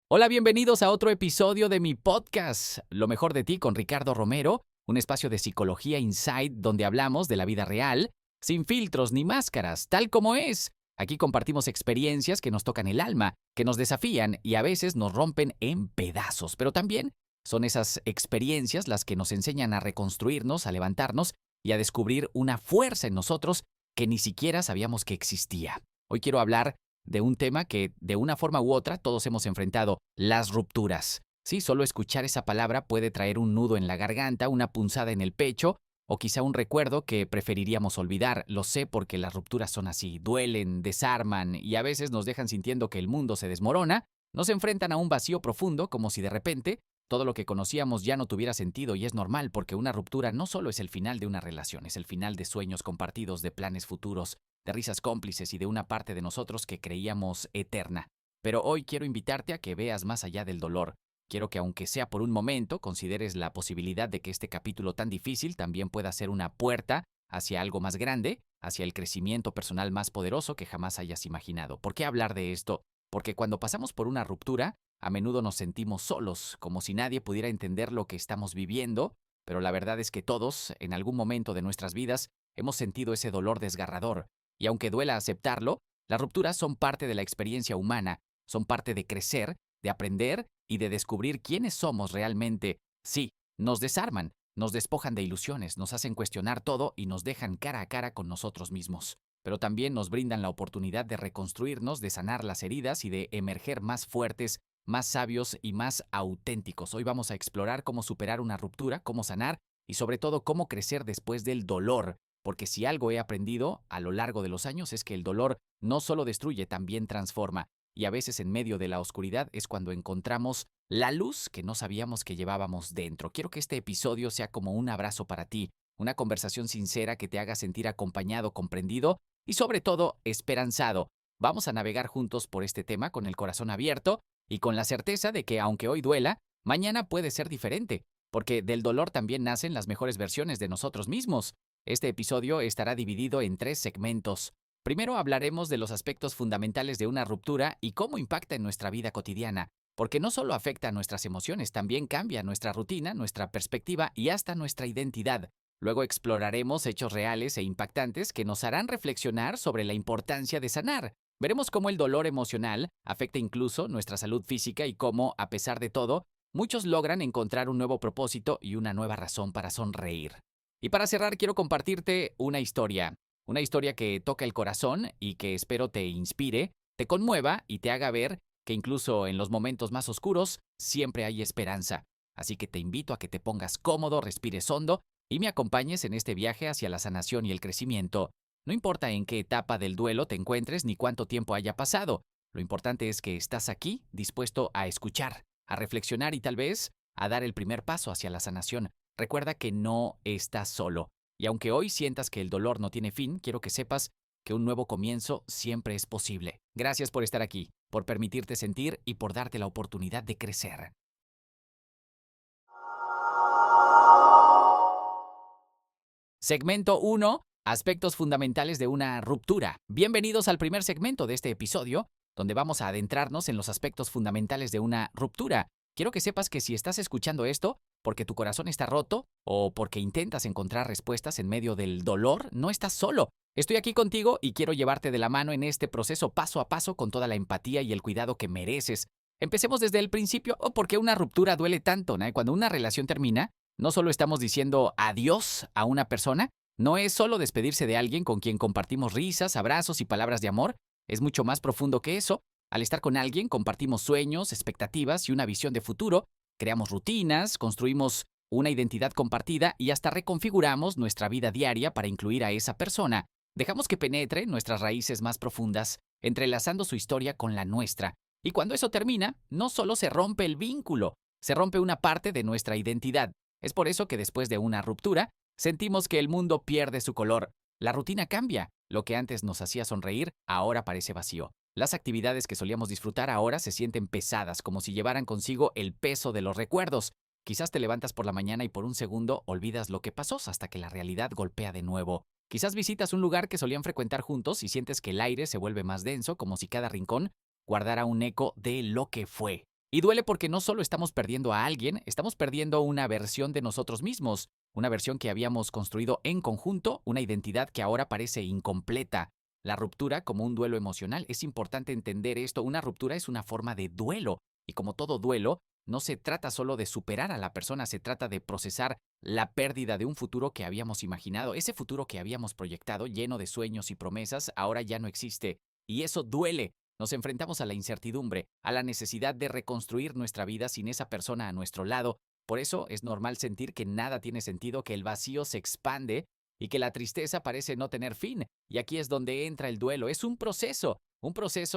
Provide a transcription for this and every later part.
Hola, bienvenidos a otro episodio de mi podcast, Lo mejor de ti con Ricardo Romero, un espacio de psicología insight donde hablamos de la vida real, sin filtros ni máscaras, tal como es. Aquí compartimos experiencias que nos tocan el alma, que nos desafían y a veces nos rompen en pedazos, pero también son esas experiencias las que nos enseñan a reconstruirnos, a levantarnos y a descubrir una fuerza en nosotros que ni siquiera sabíamos que existía. Hoy quiero hablar de un tema que de una forma u otra todos hemos enfrentado, las rupturas. Sí, solo escuchar esa palabra puede traer un nudo en la garganta, una punzada en el pecho o quizá un recuerdo que preferiríamos olvidar. Lo sé porque las rupturas son así, duelen, desarman y a veces nos dejan sintiendo que el mundo se desmorona, nos enfrentan a un vacío profundo como si de repente todo lo que conocíamos ya no tuviera sentido y es normal porque una ruptura no solo es el final de una relación, es el final de sueños compartidos, de planes futuros, de risas cómplices y de una parte de nosotros que creíamos eterna. Pero hoy quiero invitarte a que veas más allá del dolor. Quiero que aunque sea por un momento, consideres la posibilidad de que este capítulo tan difícil también pueda ser una puerta hacia algo más grande, hacia el crecimiento personal más poderoso que jamás hayas imaginado. ¿Por qué hablar de esto? Porque cuando pasamos por una ruptura, a menudo nos sentimos solos, como si nadie pudiera entender lo que estamos viviendo, pero la verdad es que todos, en algún momento de nuestras vidas, hemos sentido ese dolor desgarrador. Y aunque duela aceptarlo, las rupturas son parte de la experiencia humana, son parte de crecer, de aprender y de descubrir quiénes somos realmente. Sí, nos desarman, nos despojan de ilusiones, nos hacen cuestionar todo y nos dejan cara a cara con nosotros mismos. Pero también nos brindan la oportunidad de reconstruirnos, de sanar las heridas y de emerger más fuertes, más sabios y más auténticos. Hoy vamos a explorar cómo superar una ruptura, cómo sanar y sobre todo cómo crecer después del dolor. Porque si algo he aprendido a lo largo de los años es que el dolor no solo destruye, también transforma. Y a veces en medio de la oscuridad es cuando encontramos la luz que no sabíamos que llevábamos dentro. Quiero que este episodio sea como un abrazo para ti, una conversación sincera que te haga sentir acompañado, comprendido y sobre todo esperanzado. Vamos a navegar juntos por este tema con el corazón abierto y con la certeza de que aunque hoy duela, mañana puede ser diferente, porque del dolor también nacen las mejores versiones de nosotros mismos. Este episodio estará dividido en 3 segmentos. Primero hablaremos de los aspectos fundamentales de una ruptura y cómo impacta en nuestra vida cotidiana, porque no solo afecta a nuestras emociones, también cambia nuestra rutina, nuestra perspectiva y hasta nuestra identidad. Luego exploraremos hechos reales e impactantes que nos harán reflexionar sobre la importancia de sanar. Veremos cómo el dolor emocional afecta incluso nuestra salud física y cómo, a pesar de todo, muchos logran encontrar un nuevo propósito y una nueva razón para sonreír. Y para cerrar, quiero compartirte una historia que toca el corazón y que espero te inspire, te conmueva y te haga ver que incluso en los momentos más oscuros siempre hay esperanza. Así que te invito a que te pongas cómodo, respires hondo y me acompañes en este viaje hacia la sanación y el crecimiento. No importa en qué etapa del duelo te encuentres ni cuánto tiempo haya pasado, lo importante es que estás aquí dispuesto a escuchar, a reflexionar y tal vez a dar el primer paso hacia la sanación. Recuerda que no estás solo. Y aunque hoy sientas que el dolor no tiene fin, quiero que sepas que un nuevo comienzo siempre es posible. Gracias por estar aquí, por permitirte sentir y por darte la oportunidad de crecer. Segmento 1. Aspectos fundamentales de una ruptura. Bienvenidos al primer segmento de este episodio, donde vamos a adentrarnos en los aspectos fundamentales de una ruptura. Quiero que sepas que si estás escuchando esto, porque tu corazón está roto o porque intentas encontrar respuestas en medio del dolor, no estás solo. Estoy aquí contigo y quiero llevarte de la mano en este proceso paso a paso con toda la empatía y el cuidado que mereces. Empecemos desde el principio. ¿Por qué una ruptura duele tanto? ¿No? Cuando una relación termina, no solo estamos diciendo adiós a una persona, no es solo despedirse de alguien con quien compartimos risas, abrazos y palabras de amor, es mucho más profundo que eso. Al estar con alguien compartimos sueños, expectativas y una visión de futuro, creamos rutinas, construimos una identidad compartida y hasta reconfiguramos nuestra vida diaria para incluir a esa persona. Dejamos que penetre nuestras raíces más profundas, entrelazando su historia con la nuestra. Y cuando eso termina, no solo se rompe el vínculo, se rompe una parte de nuestra identidad. Es por eso que después de una ruptura, sentimos que el mundo pierde su color. La rutina cambia. Lo que antes nos hacía sonreír, ahora parece vacío. Las actividades que solíamos disfrutar ahora se sienten pesadas, como si llevaran consigo el peso de los recuerdos. Quizás te levantas por la mañana y por un segundo olvidas lo que pasó hasta que la realidad golpea de nuevo. Quizás visitas un lugar que solían frecuentar juntos y sientes que el aire se vuelve más denso, como si cada rincón guardara un eco de lo que fue. Y duele porque no solo estamos perdiendo a alguien, estamos perdiendo una versión de nosotros mismos, una versión que habíamos construido en conjunto, una identidad que ahora parece incompleta. La ruptura como un duelo emocional, es importante entender esto, una ruptura es una forma de duelo, y como todo duelo, no se trata solo de superar a la persona, se trata de procesar la pérdida de un futuro que habíamos imaginado. Ese futuro que habíamos proyectado, lleno de sueños y promesas, ahora ya no existe. Y eso duele. Nos enfrentamos a la incertidumbre, a la necesidad de reconstruir nuestra vida sin esa persona a nuestro lado. Por eso es normal sentir que nada tiene sentido, que el vacío se expande y que la tristeza parece no tener fin. Y aquí es donde entra el duelo. Es un proceso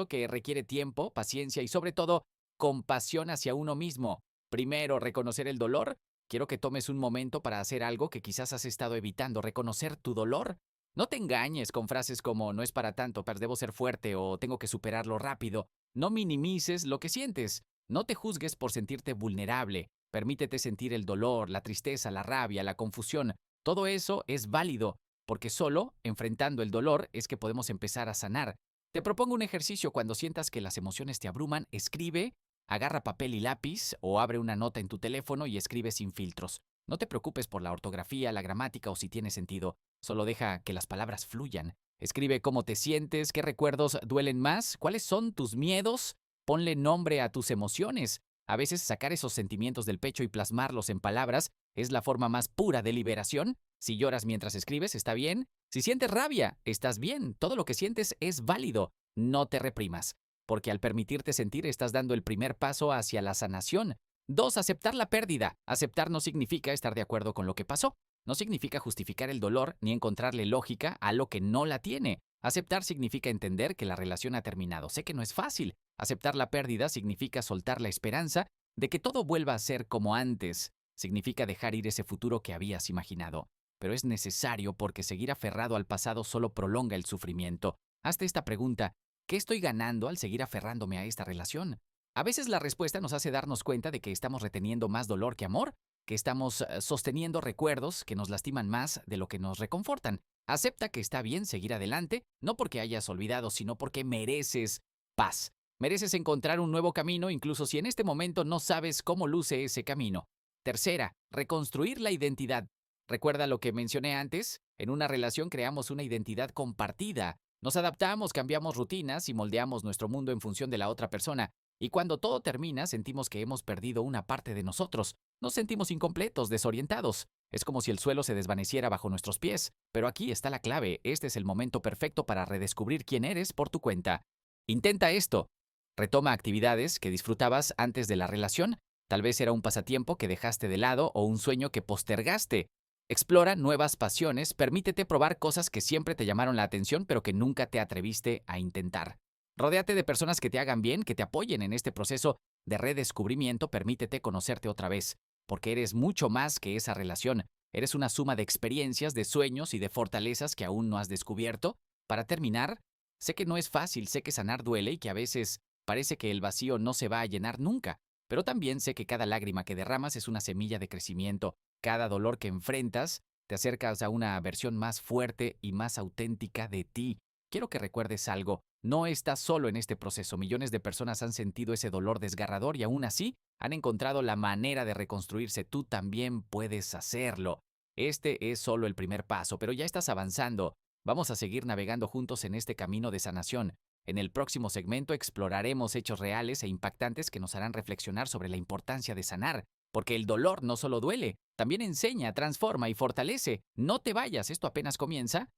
que requiere tiempo, paciencia y sobre todo compasión hacia uno mismo. Primero, reconocer el dolor. Quiero que tomes un momento para hacer algo que quizás has estado evitando, reconocer tu dolor. No te engañes con frases como no es para tanto, pero debo ser fuerte o tengo que superarlo rápido. No minimices lo que sientes. No te juzgues por sentirte vulnerable. Permítete sentir el dolor, la tristeza, la rabia, la confusión. Todo eso es válido, porque solo enfrentando el dolor es que podemos empezar a sanar. Te propongo un ejercicio cuando sientas que las emociones te abruman, escribe. Agarra papel y lápiz o abre una nota en tu teléfono y escribe sin filtros. No te preocupes por la ortografía, la gramática o si tiene sentido. Solo deja que las palabras fluyan. Escribe cómo te sientes, qué recuerdos duelen más, cuáles son tus miedos. Ponle nombre a tus emociones. A veces sacar esos sentimientos del pecho y plasmarlos en palabras es la forma más pura de liberación. Si lloras mientras escribes, está bien. Si sientes rabia, estás bien. Todo lo que sientes es válido. No te reprimas, porque al permitirte sentir estás dando el primer paso hacia la sanación. 2. Aceptar la pérdida. Aceptar no significa estar de acuerdo con lo que pasó. No significa justificar el dolor ni encontrarle lógica a lo que no la tiene. Aceptar significa entender que la relación ha terminado. Sé que no es fácil. Aceptar la pérdida significa soltar la esperanza de que todo vuelva a ser como antes. Significa dejar ir ese futuro que habías imaginado. Pero es necesario porque seguir aferrado al pasado solo prolonga el sufrimiento. Hazte esta pregunta. ¿Qué estoy ganando al seguir aferrándome a esta relación? A veces la respuesta nos hace darnos cuenta de que estamos reteniendo más dolor que amor, que estamos sosteniendo recuerdos que nos lastiman más de lo que nos reconfortan. Acepta que está bien seguir adelante, no porque hayas olvidado, sino porque mereces paz. Mereces encontrar un nuevo camino, incluso si en este momento no sabes cómo luce ese camino. Tercera, reconstruir la identidad. ¿Recuerda lo que mencioné antes? En una relación creamos una identidad compartida. Nos adaptamos, cambiamos rutinas y moldeamos nuestro mundo en función de la otra persona. Y cuando todo termina, sentimos que hemos perdido una parte de nosotros. Nos sentimos incompletos, desorientados. Es como si el suelo se desvaneciera bajo nuestros pies. Pero aquí está la clave. Este es el momento perfecto para redescubrir quién eres por tu cuenta. Intenta esto. Retoma actividades que disfrutabas antes de la relación. Tal vez era un pasatiempo que dejaste de lado o un sueño que postergaste. Explora nuevas pasiones, permítete probar cosas que siempre te llamaron la atención pero que nunca te atreviste a intentar. Rodéate de personas que te hagan bien, que te apoyen en este proceso de redescubrimiento, permítete conocerte otra vez, porque eres mucho más que esa relación. Eres una suma de experiencias, de sueños y de fortalezas que aún no has descubierto. Para terminar, sé que no es fácil, sé que sanar duele y que a veces parece que el vacío no se va a llenar nunca, pero también sé que cada lágrima que derramas es una semilla de crecimiento. Cada dolor que enfrentas te acercas a una versión más fuerte y más auténtica de ti. Quiero que recuerdes algo, no estás solo en este proceso. Millones de personas han sentido ese dolor desgarrador y aún así han encontrado la manera de reconstruirse. Tú también puedes hacerlo. Este es solo el primer paso, pero ya estás avanzando. Vamos a seguir navegando juntos en este camino de sanación. En el próximo segmento exploraremos hechos reales e impactantes que nos harán reflexionar sobre la importancia de sanar. Porque el dolor no solo duele, también enseña, transforma y fortalece. No te vayas, esto apenas comienza.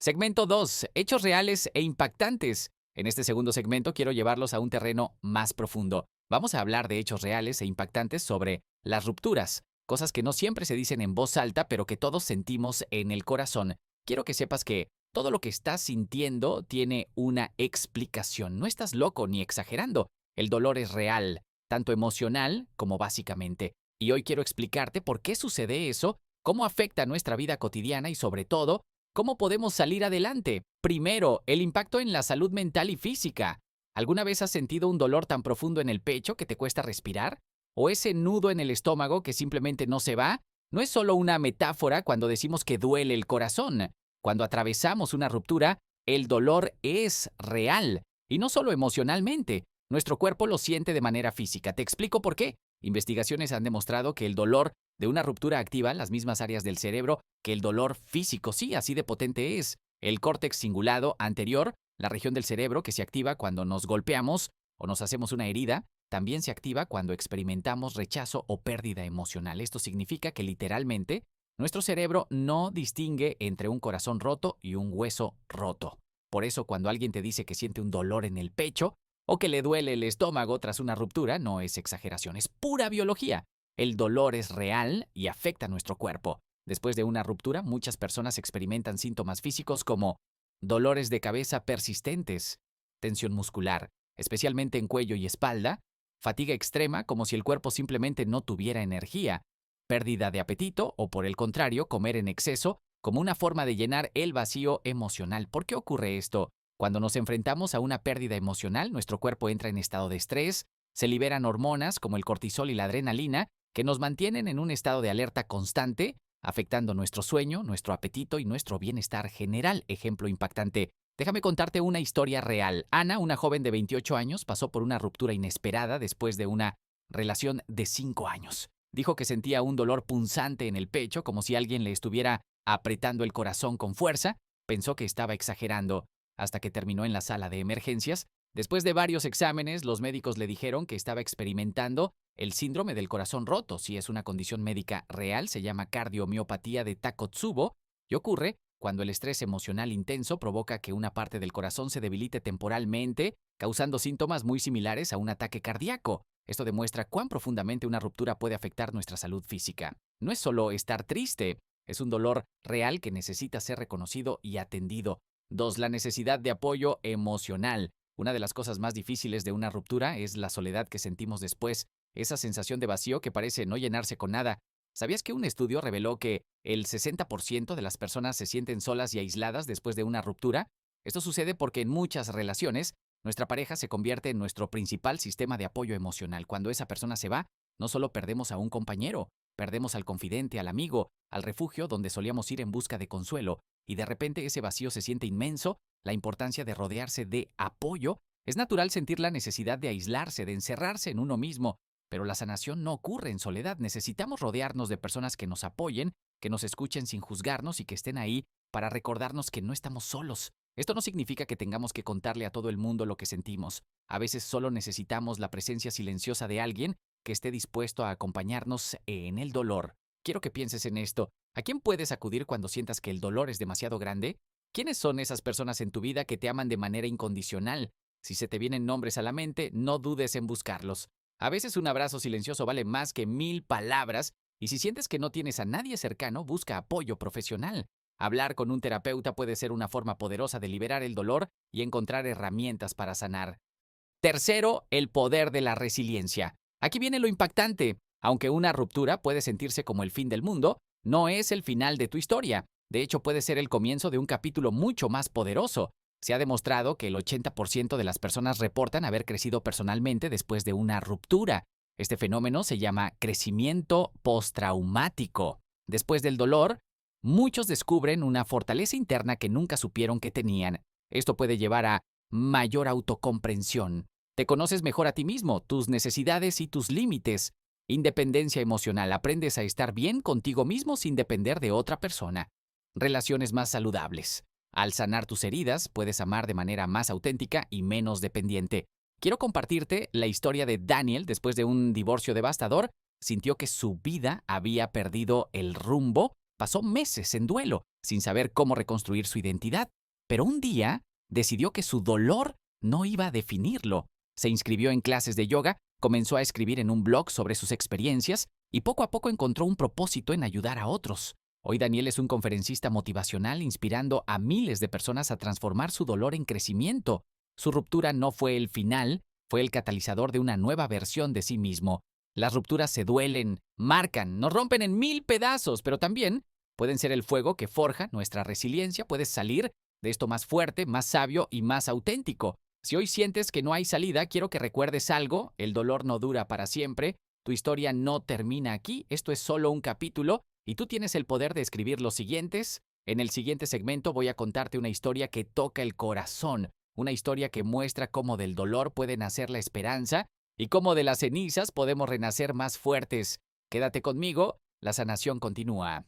Segmento 2. Hechos reales e impactantes. En este segundo segmento quiero llevarlos a un terreno más profundo. Vamos a hablar de hechos reales e impactantes sobre las rupturas, cosas que no siempre se dicen en voz alta, pero que todos sentimos en el corazón. Quiero que sepas que todo lo que estás sintiendo tiene una explicación. No estás loco ni exagerando. El dolor es real, tanto emocional como básicamente. Y hoy quiero explicarte por qué sucede eso, cómo afecta nuestra vida cotidiana y sobre todo, cómo podemos salir adelante. Primero, el impacto en la salud mental y física. ¿Alguna vez has sentido un dolor tan profundo en el pecho que te cuesta respirar? o ese nudo en el estómago que simplemente no se va, no es solo una metáfora cuando decimos que duele el corazón. Cuando atravesamos una ruptura, el dolor es real, y no solo emocionalmente. Nuestro cuerpo lo siente de manera física. Te explico por qué. Investigaciones han demostrado que el dolor de una ruptura activa las mismas áreas del cerebro que el dolor físico. Sí, así de potente es. El córtex cingulado anterior, la región del cerebro que se activa cuando nos golpeamos o nos hacemos una herida, también se activa cuando experimentamos rechazo o pérdida emocional. Esto significa que literalmente nuestro cerebro no distingue entre un corazón roto y un hueso roto. Por eso cuando alguien te dice que siente un dolor en el pecho o que le duele el estómago tras una ruptura, no es exageración, es pura biología. El dolor es real y afecta a nuestro cuerpo. Después de una ruptura, muchas personas experimentan síntomas físicos como dolores de cabeza persistentes, tensión muscular, especialmente en cuello y espalda, fatiga extrema como si el cuerpo simplemente no tuviera energía, pérdida de apetito o por el contrario, comer en exceso como una forma de llenar el vacío emocional. ¿Por qué ocurre esto? Cuando nos enfrentamos a una pérdida emocional, nuestro cuerpo entra en estado de estrés, se liberan hormonas como el cortisol y la adrenalina que nos mantienen en un estado de alerta constante, afectando nuestro sueño, nuestro apetito y nuestro bienestar general. Ejemplo impactante. Déjame contarte una historia real. Ana, una joven de 28 años, pasó por una ruptura inesperada después de una relación de 5 años. Dijo que sentía un dolor punzante en el pecho, como si alguien le estuviera apretando el corazón con fuerza. Pensó que estaba exagerando, hasta que terminó en la sala de emergencias. Después de varios exámenes, los médicos le dijeron que estaba experimentando el síndrome del corazón roto. Si es una condición médica real, se llama cardiomiopatía de Takotsubo y ocurre cuando el estrés emocional intenso provoca que una parte del corazón se debilite temporalmente, causando síntomas muy similares a un ataque cardíaco. Esto demuestra cuán profundamente una ruptura puede afectar nuestra salud física. No es solo estar triste, es un dolor real que necesita ser reconocido y atendido. 2. La necesidad de apoyo emocional. Una de las cosas más difíciles de una ruptura es la soledad que sentimos después, esa sensación de vacío que parece no llenarse con nada. ¿Sabías que un estudio reveló que el 60% de las personas se sienten solas y aisladas después de una ruptura? Esto sucede porque en muchas relaciones, nuestra pareja se convierte en nuestro principal sistema de apoyo emocional. Cuando esa persona se va, no solo perdemos a un compañero, perdemos al confidente, al amigo, al refugio donde solíamos ir en busca de consuelo, y de repente ese vacío se siente inmenso. La importancia de rodearse de apoyo. Es natural sentir la necesidad de aislarse, de encerrarse en uno mismo, pero la sanación no ocurre en soledad. Necesitamos rodearnos de personas que nos apoyen, que nos escuchen sin juzgarnos y que estén ahí para recordarnos que no estamos solos. Esto no significa que tengamos que contarle a todo el mundo lo que sentimos. A veces solo necesitamos la presencia silenciosa de alguien que esté dispuesto a acompañarnos en el dolor. Quiero que pienses en esto. ¿A quién puedes acudir cuando sientas que el dolor es demasiado grande? ¿Quiénes son esas personas en tu vida que te aman de manera incondicional? Si se te vienen nombres a la mente, no dudes en buscarlos. A veces un abrazo silencioso vale más que 1000 palabras, y si sientes que no tienes a nadie cercano, busca apoyo profesional. Hablar con un terapeuta puede ser una forma poderosa de liberar el dolor y encontrar herramientas para sanar. Tercero, el poder de la resiliencia. Aquí viene lo impactante. Aunque una ruptura puede sentirse como el fin del mundo, no es el final de tu historia. De hecho, puede ser el comienzo de un capítulo mucho más poderoso. Se ha demostrado que el 80% de las personas reportan haber crecido personalmente después de una ruptura. Este fenómeno se llama crecimiento postraumático. Después del dolor, muchos descubren una fortaleza interna que nunca supieron que tenían. Esto puede llevar a mayor autocomprensión. Te conoces mejor a ti mismo, tus necesidades y tus límites. Independencia emocional. Aprendes a estar bien contigo mismo sin depender de otra persona. Relaciones más saludables. Al sanar tus heridas, puedes amar de manera más auténtica y menos dependiente. Quiero compartirte la historia de Daniel. Después de un divorcio devastador, sintió que su vida había perdido el rumbo. Pasó meses en duelo, sin saber cómo reconstruir su identidad. Pero un día, decidió que su dolor no iba a definirlo. Se inscribió en clases de yoga, comenzó a escribir en un blog sobre sus experiencias y poco a poco encontró un propósito en ayudar a otros. Hoy Daniel es un conferencista motivacional inspirando a miles de personas a transformar su dolor en crecimiento. Su ruptura no fue el final, fue el catalizador de una nueva versión de sí mismo. Las rupturas se duelen, marcan, nos rompen en 1000 pedazos, pero también pueden ser el fuego que forja nuestra resiliencia. Puedes salir de esto más fuerte, más sabio y más auténtico. Si hoy sientes que no hay salida, quiero que recuerdes algo: el dolor no dura para siempre. Tu historia no termina aquí, esto es solo un capítulo y tú tienes el poder de escribir los siguientes. En el siguiente segmento voy a contarte una historia que toca el corazón, una historia que muestra cómo del dolor puede nacer la esperanza y cómo de las cenizas podemos renacer más fuertes. Quédate conmigo, la sanación continúa.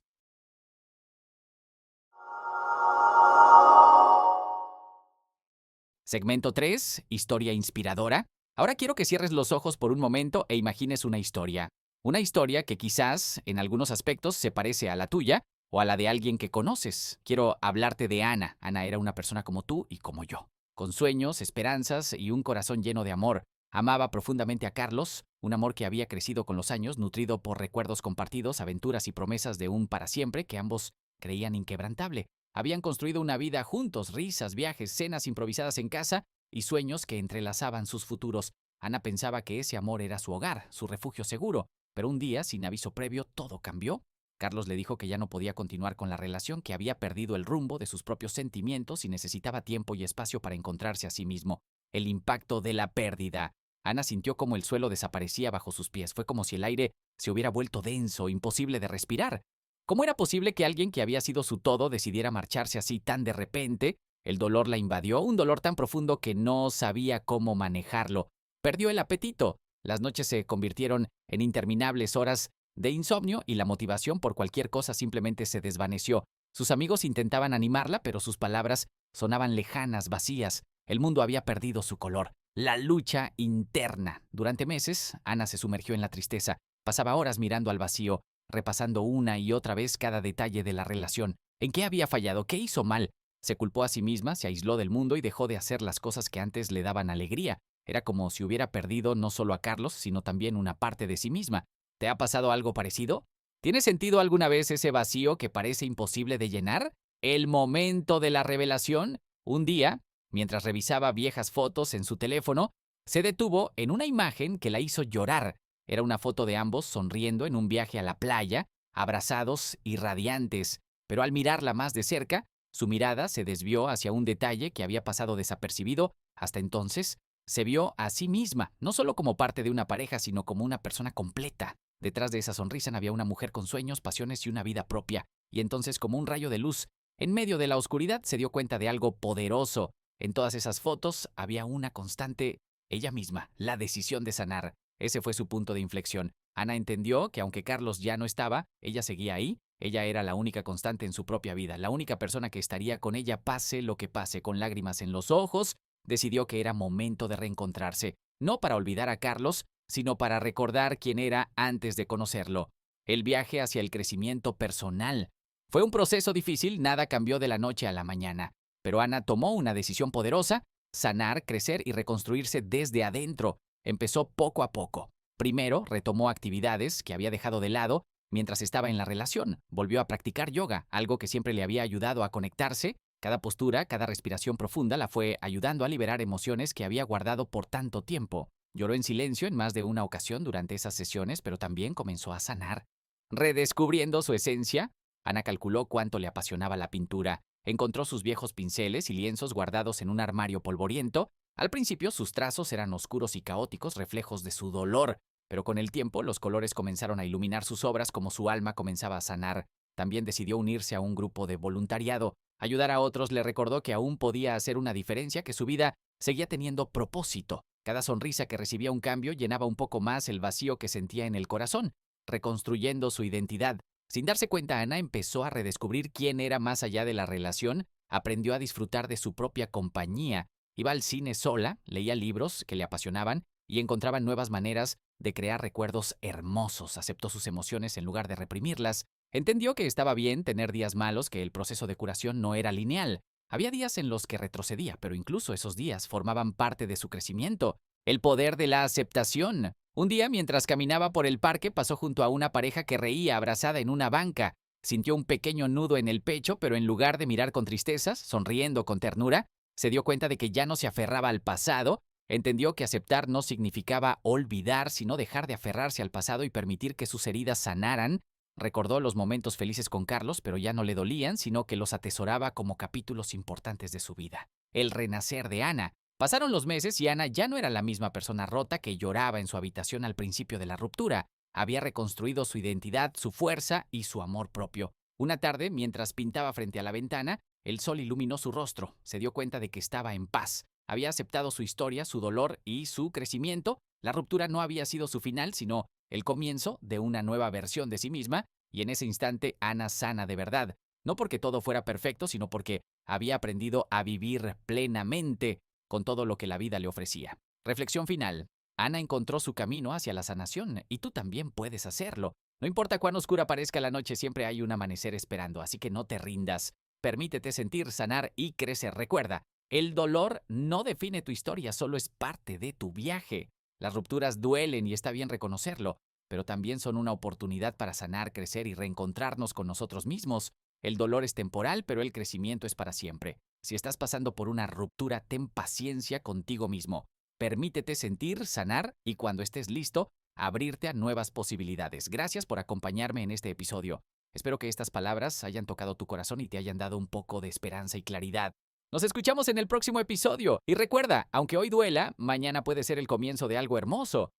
Segmento 3, historia inspiradora. Ahora quiero que cierres los ojos por un momento e imagines una historia. Una historia que quizás, en algunos aspectos, se parece a la tuya o a la de alguien que conoces. Quiero hablarte de Ana. Ana era una persona como tú y como yo, con sueños, esperanzas y un corazón lleno de amor. Amaba profundamente a Carlos, un amor que había crecido con los años, nutrido por recuerdos compartidos, aventuras y promesas de un para siempre que ambos creían inquebrantable. Habían construido una vida juntos, risas, viajes, cenas improvisadas en casa y sueños que entrelazaban sus futuros. Ana pensaba que ese amor era su hogar, su refugio seguro, pero un día, sin aviso previo, todo cambió. Carlos le dijo que ya no podía continuar con la relación, que había perdido el rumbo de sus propios sentimientos y necesitaba tiempo y espacio para encontrarse a sí mismo. El impacto de la pérdida. Ana sintió como el suelo desaparecía bajo sus pies. Fue como si el aire se hubiera vuelto denso, imposible de respirar. ¿Cómo era posible que alguien que había sido su todo decidiera marcharse así tan de repente? El dolor la invadió, un dolor tan profundo que no sabía cómo manejarlo. Perdió el apetito. Las noches se convirtieron en interminables horas de insomnio y la motivación por cualquier cosa simplemente se desvaneció. Sus amigos intentaban animarla, pero sus palabras sonaban lejanas, vacías. El mundo había perdido su color. La lucha interna. Durante meses, Ana se sumergió en la tristeza. Pasaba horas mirando al vacío, repasando una y otra vez cada detalle de la relación. ¿En qué había fallado? ¿Qué hizo mal? Se culpó a sí misma, se aisló del mundo y dejó de hacer las cosas que antes le daban alegría. Era como si hubiera perdido no solo a Carlos, sino también una parte de sí misma. ¿Te ha pasado algo parecido? ¿Tiene sentido alguna vez ese vacío que parece imposible de llenar? El momento de la revelación. Un día, mientras revisaba viejas fotos en su teléfono, se detuvo en una imagen que la hizo llorar. Era una foto de ambos sonriendo en un viaje a la playa, abrazados y radiantes. Pero al mirarla más de cerca, su mirada se desvió hacia un detalle que había pasado desapercibido hasta entonces. Se vio a sí misma, no solo como parte de una pareja, sino como una persona completa. Detrás de esa sonrisa había una mujer con sueños, pasiones y una vida propia. Y entonces, como un rayo de luz, en medio de la oscuridad se dio cuenta de algo poderoso. En todas esas fotos había una constante, ella misma, la decisión de sanar. Ese fue su punto de inflexión. Ana entendió que aunque Carlos ya no estaba, ella seguía ahí. Ella era la única constante en su propia vida, la única persona que estaría con ella pase lo que pase, con lágrimas en los ojos. Decidió que era momento de reencontrarse, no para olvidar a Carlos, sino para recordar quién era antes de conocerlo. El viaje hacia el crecimiento personal. Fue un proceso difícil, nada cambió de la noche a la mañana, pero Ana tomó una decisión poderosa: sanar, crecer y reconstruirse desde adentro. Empezó poco a poco. Primero, retomó actividades que había dejado de lado mientras estaba en la relación. Volvió a practicar yoga, algo que siempre le había ayudado a conectarse. Cada postura, cada respiración profunda la fue ayudando a liberar emociones que había guardado por tanto tiempo. Lloró en silencio en más de una ocasión durante esas sesiones, pero también comenzó a sanar. Redescubriendo su esencia, Ana calculó cuánto le apasionaba la pintura. Encontró sus viejos pinceles y lienzos guardados en un armario polvoriento. Al principio sus trazos eran oscuros y caóticos, reflejos de su dolor, pero con el tiempo los colores comenzaron a iluminar sus obras como su alma comenzaba a sanar. También decidió unirse a un grupo de voluntariado. Ayudar a otros le recordó que aún podía hacer una diferencia, que su vida seguía teniendo propósito. Cada sonrisa que recibía un cambio llenaba un poco más el vacío que sentía en el corazón, reconstruyendo su identidad. Sin darse cuenta, Ana empezó a redescubrir quién era más allá de la relación, aprendió a disfrutar de su propia compañía, iba al cine sola, leía libros que le apasionaban y encontraba nuevas maneras de crear recuerdos hermosos. Aceptó sus emociones en lugar de reprimirlas. Entendió que estaba bien tener días malos, que el proceso de curación no era lineal. Había días en los que retrocedía, pero incluso esos días formaban parte de su crecimiento. El poder de la aceptación. Un día, mientras caminaba por el parque, pasó junto a una pareja que reía abrazada en una banca. Sintió un pequeño nudo en el pecho, pero en lugar de mirar con tristezas, sonriendo con ternura, se dio cuenta de que ya no se aferraba al pasado. Entendió que aceptar no significaba olvidar, sino dejar de aferrarse al pasado y permitir que sus heridas sanaran. Recordó los momentos felices con Carlos, pero ya no le dolían, sino que los atesoraba como capítulos importantes de su vida. El renacer de Ana. Pasaron los meses y Ana ya no era la misma persona rota que lloraba en su habitación al principio de la ruptura. Había reconstruido su identidad, su fuerza y su amor propio. Una tarde, mientras pintaba frente a la ventana, el sol iluminó su rostro. Se dio cuenta de que estaba en paz. Había aceptado su historia, su dolor y su crecimiento. La ruptura no había sido su final, sino el comienzo de una nueva versión de sí misma, y en ese instante Ana sana de verdad. No porque todo fuera perfecto, sino porque había aprendido a vivir plenamente con todo lo que la vida le ofrecía. Reflexión final. Ana encontró su camino hacia la sanación y tú también puedes hacerlo. No importa cuán oscura parezca la noche, siempre hay un amanecer esperando, así que no te rindas. Permítete sentir, sanar y crecer. Recuerda, el dolor no define tu historia, solo es parte de tu viaje. Las rupturas duelen y está bien reconocerlo, pero también son una oportunidad para sanar, crecer y reencontrarnos con nosotros mismos. El dolor es temporal, pero el crecimiento es para siempre. Si estás pasando por una ruptura, ten paciencia contigo mismo. Permítete sentir, sanar y cuando estés listo, abrirte a nuevas posibilidades. Gracias por acompañarme en este episodio. Espero que estas palabras hayan tocado tu corazón y te hayan dado un poco de esperanza y claridad. Nos escuchamos en el próximo episodio. Y recuerda, aunque hoy duela, mañana puede ser el comienzo de algo hermoso.